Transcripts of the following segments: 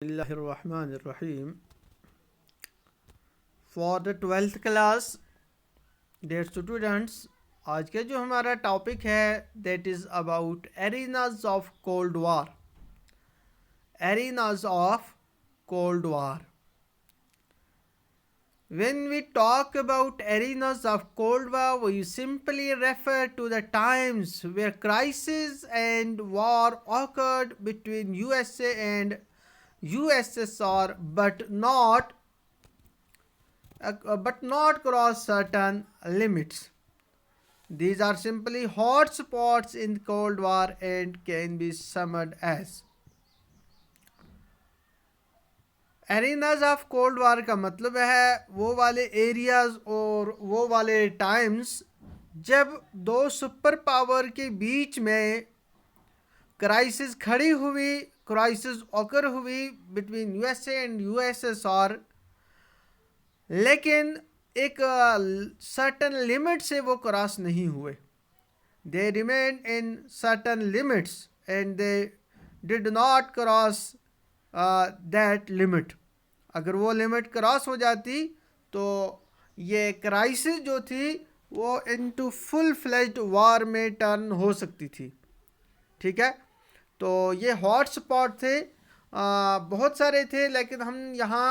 Bismillahirrahmanirrahim. For the 12th class dear students, आज का जो हमारा टॉपिक है that is about arenas of cold war. Arenas of cold war. When we talk about arenas of Cold War, we simply refer to the times where crisis and war occurred between USA and USSR, but not cross certain limits. These are simply hot spots in Cold War and can be summed as. Arenas of cold war का मतलब है वो वाले areas और वो वाले times जब दो सुपर पावर के बीच में क्राइसिस खड़ी हुई, क्राइसिस ऑकर हुई बिटवीन यूएसए एंड यूएसएसआर, लेकिन एक सर्टन लिमिट से वो क्रॉस नहीं हुए. They remain in certain limits and they did not cross that limit. अगर वो लिमिट क्रॉस हो जाती तो ये क्राइसिस जो थी वो इनटू फुल फ्लेज्ड वार में टर्न हो सकती थी. ठीक है, तो ये हॉट स्पॉट थे, बहुत सारे थे, लेकिन हम यहाँ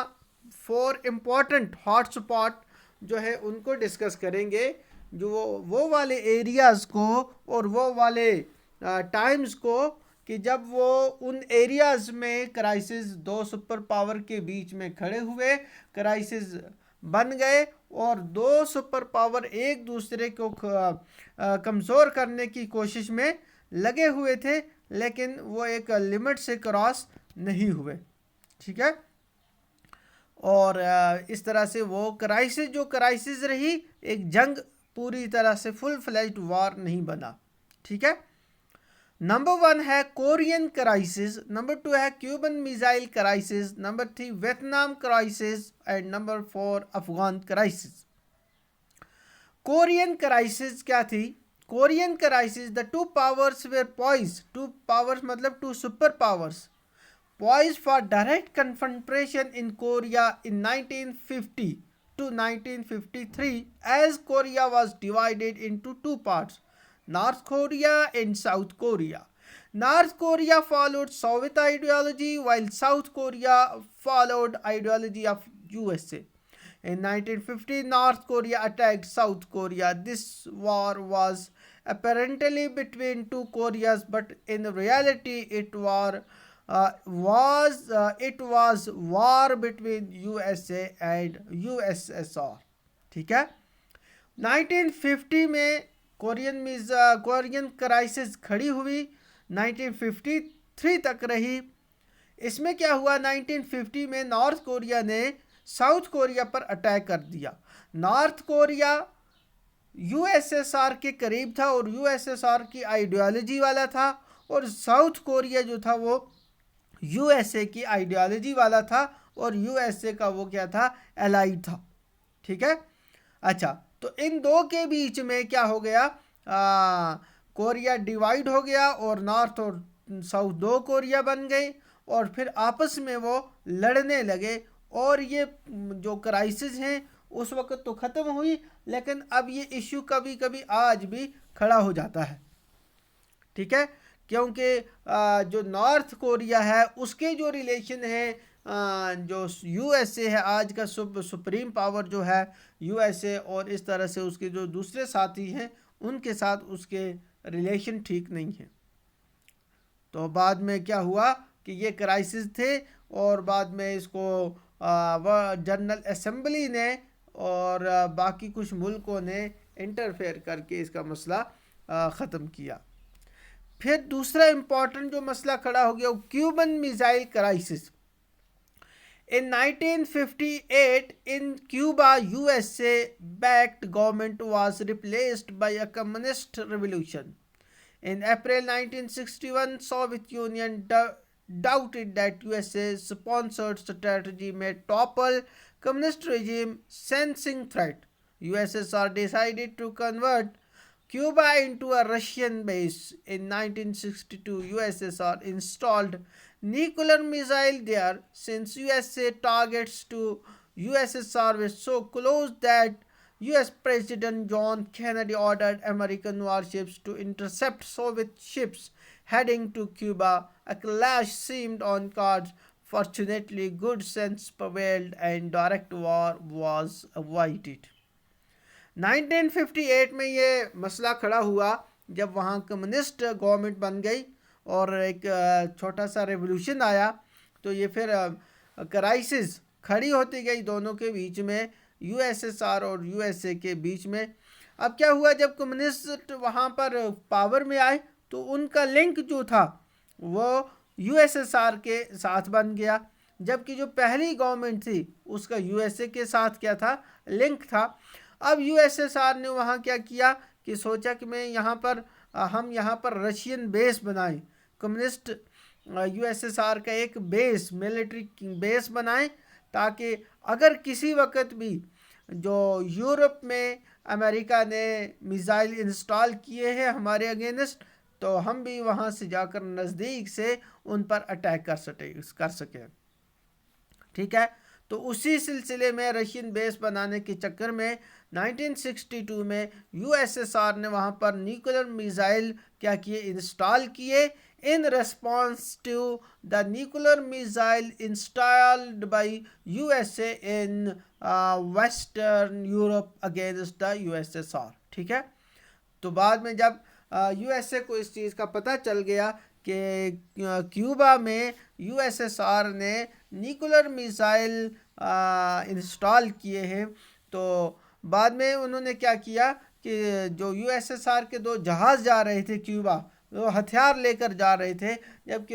4 इम्पॉर्टेंट हॉट स्पॉट जो है उनको डिस्कस करेंगे, जो वो वाले एरियाज़ को और वो वाले टाइम्स को कि जब वो उन एरियाज़ में क्राइसिस दो सुपर पावर के बीच में खड़े हुए, क्राइसिस बन गए और दो सुपर पावर एक दूसरे को कमज़ोर करने की कोशिश में लगे हुए थे, लेकिन वो एक लिमिट से क्रॉस नहीं हुए. ठीक है, और इस तरह से वो क्राइसिस रही, एक जंग पूरी तरह से फुल फ्लेज्ड वार नहीं बना. ठीक है, नंबर 1 है कोरियन क्राइसिस, नंबर 2 है Cuban missile crisis, number 3 Vietnam crisis and number 4 Afghan crisis. Korean crisis क्या थी? Korean crisis, the two powers were poised, two powers मतलब two super powers, poised for direct confrontation in Korea in 1950 to 1953 as Korea was divided into two parts, North Korea and South Korea. North Korea followed Soviet ideology while South Korea followed ideology of USA. In 1950, North Korea attacked South Korea. This war was apparently between two Koreas, but in reality it was war between USA and USSR. ठीक है, 1950 में Korean crisis खड़ी हुई, 1953 तक रही. इसमें क्या हुआ, 1950 में नॉर्थ कोरिया ने साउथ कोरिया पर अटैक कर दिया. नॉर्थ कोरिया यूएसएसआर के करीब था और यूएसएसआर की आइडियोलॉजी वाला था, और साउथ कोरिया जो था वो यूएसए की आइडियोलॉजी वाला था, और यूएसए का वो क्या था, एलाई था. ठीक है, अच्छा, तो इन दो के बीच में क्या हो गया, कोरिया डिवाइड हो गया और नॉर्थ और साउथ दो कोरिया बन गए, और फिर आपस में वो लड़ने लगे. और ये जो क्राइसिस हैं उस वक्त तो ख़त्म हुई, लेकिन अब ये इशू कभी कभी आज भी खड़ा हो जाता है. ठीक है, क्योंकि जो नॉर्थ कोरिया है उसके जो रिलेशन है, जो यूएसए है आज का सुप्रीम पावर जो है यूएसए, और इस तरह से उसके जो दूसरे साथी हैं उनके साथ उसके रिलेशन ठीक नहीं है. तो बाद में क्या हुआ कि ये क्राइसिस थे, और बाद में इसको जनरल असेंबली ने और बाकी कुछ मुल्कों ने इंटरफेयर करके इसका मसला ख़त्म किया. फिर दूसरा इम्पॉर्टेंट जो मसला खड़ा हो गया वो Cuban missile crisis. In 1958, in Cuba, USA-backed government was replaced by a communist revolution. In April 1961, Soviet Union doubted that USA-sponsored strategy may topple communist regime, sensing threat. USSR decided to convert Cuba into a Russian base. In 1962, USSR installed nuclear missile there, since USA targets to USSR were so close that US President John Kennedy ordered American warships to intercept Soviet ships heading to Cuba. A clash seemed on cards. Fortunately, good sense prevailed and direct war was avoided. 1958 में ये मसला खड़ा हुआ जब वहाँ communist government बन गई और एक छोटा सा रेवोल्यूशन आया, तो ये फिर क्राइसिस खड़ी होती गई दोनों के बीच में, यूएसएसआर और यूएसए के बीच में। अब क्या हुआ, जब कम्युनिस्ट वहाँ पर पावर में आए तो उनका लिंक जो था वो यूएसएसआर के साथ बन गया, जबकि जो पहली गवर्नमेंट थी उसका यूएसए के साथ क्या था, लिंक था। अब यूएसएसआर ने वहाँ क्या किया कि सोचा कि हम यहाँ पर रशियन बेस बनाएं, कम्युनिस्ट यूएसएसआर का एक बेस, मिलिट्री बेस बनाएं, ताकि अगर किसी वक्त भी जो यूरोप में अमेरिका ने मिसाइल इंस्टॉल किए हैं हमारे अगेंस्ट, तो हम भी वहाँ से जाकर नज़दीक से उन पर अटैक कर सकें। ठीक है, तो उसी सिलसिले में रशियन बेस बनाने के चक्कर में 1962 में यूएसएसआर ने वहाँ पर न्यूक्लियर मिसाइल क्या किए, इंस्टॉल किए, in response to the nuclear missile installed by USA in Western Europe against the USSR। ठीक है, तो बाद में जब यूएसए को इस चीज़ का पता चल गया कि क्यूबा में यूएसएसआर ने न्यूक्लियर मिसाइल इंस्टॉल किए हैं, तो बाद में उन्होंने क्या किया कि जो यूएसएसआर के 2 जहाज़ जा रहे थे क्यूबा, वो हथियार लेकर जा रहे थे, जबकि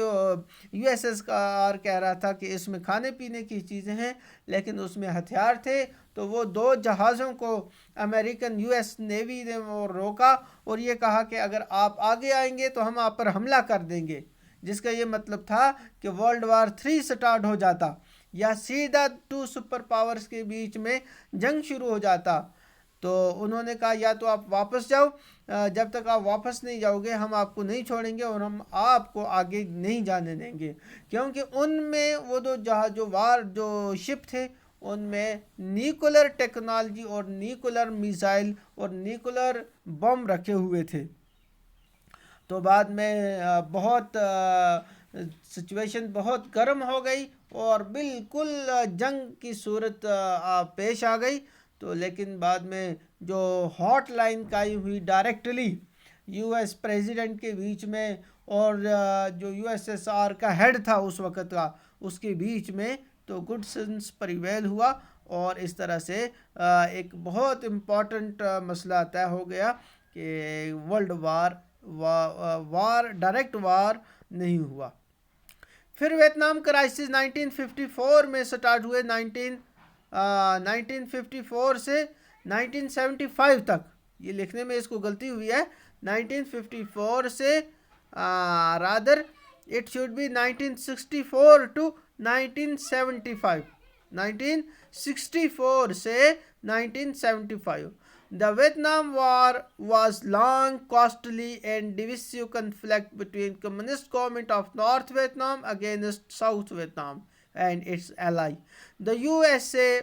यूएसएसआर कह रहा था कि इसमें खाने पीने की चीज़ें हैं, लेकिन उसमें हथियार थे। तो वो 2 जहाज़ों को अमेरिकन यूएस नेवी ने वो रोका और ये कहा कि अगर आप आगे आएंगे तो हम आप पर हमला कर देंगे, जिसका ये मतलब था कि वर्ल्ड वार 3 स्टार्ट हो जाता या सीधा 2 सुपर पावर्स के बीच में जंग शुरू हो जाता। तो उन्होंने कहा या तो आप वापस जाओ, जब तक आप वापस नहीं जाओगे हम आपको नहीं छोड़ेंगे और हम आपको आगे नहीं जाने देंगे, क्योंकि उनमें वो 2 जहाज जो शिप थे उनमें न्यूक्लियर टेक्नोलॉजी और न्यूक्लियर मिसाइल और न्यूक्लियर बम रखे हुए थे। तो बाद में बहुत सिचुएशन बहुत गर्म हो गई और बिल्कुल जंग की सूरत पेश आ गई। तो लेकिन बाद में जो हॉट लाइन कायम हुई डायरेक्टली यूएस प्रेसिडेंट के बीच में और जो यूएसएसआर का हेड था उस वक़्त का, उसके बीच में, तो गुड सेंस प्रिवेल हुआ और इस तरह से एक बहुत इम्पॉर्टेंट मसला तय हो गया कि वर्ल्ड वार डायरेक्ट वार नहीं हुआ। फिर वियतनाम क्राइसिस 1954 में स्टार्ट हुए। 1954 से 1975 तक, ये लिखने में इसको गलती हुई है, 1954 से rather it should be 1964 to 1975, 1964 से 1975। The Vietnam War was long, costly and divisive conflict between Communist government of North Vietnam against South Vietnam and its ally, the USA,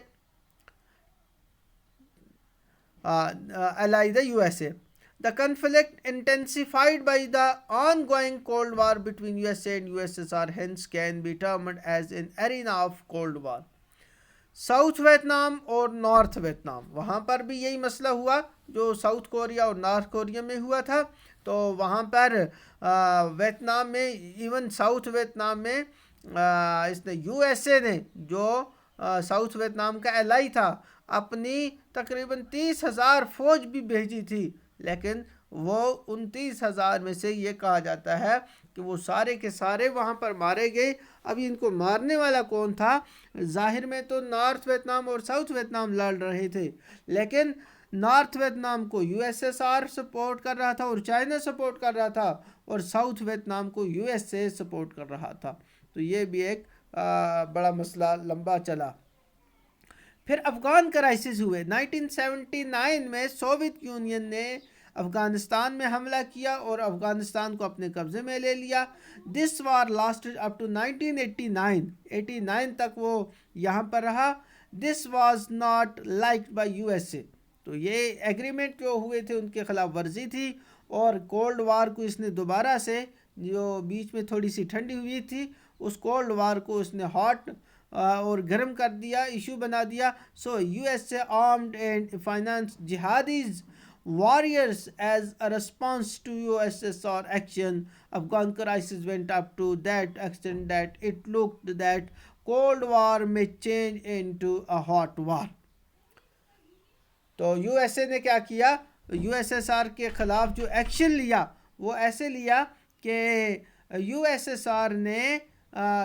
the USA. The conflict intensified by the ongoing Cold War between USA and USSR, hence can be termed as an arena of Cold War. South Vietnam और north Vietnam, वहाँ पर भी यही मसला हुआ जो south Korea और north Korea में हुआ था। तो वहाँ पर वियतनाम में, इवन साउथ वियतनाम में इसने यूएसए ने जो साउथ वियतनाम का एलाई था अपनी तकरीबन 30,000 फौज भी भेजी थी, लेकिन वो 29,000 में से ये कहा जाता है कि वो सारे के सारे वहाँ पर मारे गए। अब इनको मारने वाला कौन था? जाहिर में तो नॉर्थ वियतनाम और साउथ वियतनाम लड़ रहे थे, लेकिन नॉर्थ वियतनाम को यूएसएसआर सपोर्ट कर रहा था और चाइना सपोर्ट कर रहा था, और साउथ वियतनाम को यूएसए सपोर्ट कर रहा था। तो ये भी एक बड़ा मसला लंबा चला। फिर अफ़गान क्राइसिस हुए। 1979 में सोवियत यूनियन ने अफ़गानिस्तान में हमला किया और अफ़गानिस्तान को अपने कब्ज़े में ले लिया। This war lasted up to 1989 तक वो यहाँ पर रहा। This was not liked by USA. तो ये एग्रीमेंट जो हुए थे उनके ख़िलाफ़ वर्जी थी और कोल्ड वार को इसने दोबारा से, जो बीच में थोड़ी सी ठंडी हुई थी, उस कोल्ड वार को उसने हॉट और गर्म कर दिया, इशू बना दिया। So USA armed and finance jihadis warriors as a response to USSR action. Afghan crisis went up to that extent that it looked that Cold War may change into a hot war. तो USA ने क्या किया, USSR के ख़िलाफ़ जो action लिया वो ऐसे लिया कि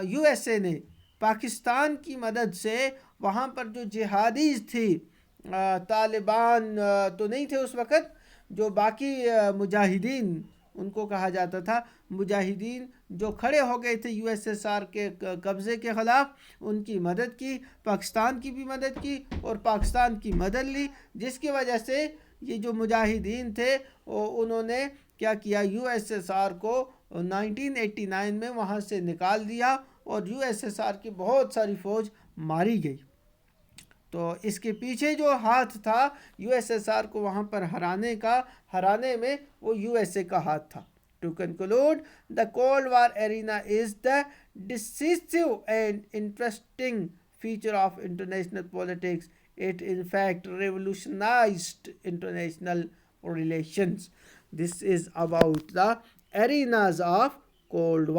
यूएसए ने पाकिस्तान की मदद से वहाँ पर जो जिहादीज़ थी, तालिबान तो नहीं थे उस वक़्त, जो बाकी मुजाहिदीन उनको कहा जाता था, मुजाहिदीन जो खड़े हो गए थे यूएसएसआर के कब्ज़े के ख़िलाफ़, उनकी मदद की, पाकिस्तान की भी मदद की और पाकिस्तान की मदद ली, जिसकी वजह से ये जो मुजाहिदीन थे उन्होंने क्या किया, यूएसएसआर को 1989 में वहाँ से निकाल दिया और यूएसएसआर की बहुत सारी फ़ौज मारी गई। तो इसके पीछे जो हाथ था यूएसएसआर को वहाँ पर हराने में, वो यूएसए का हाथ था। To conclude, the Cold War arena is the decisive and interesting feature of international politics. It in fact revolutionized international relations. This is about the arenas of Cold War.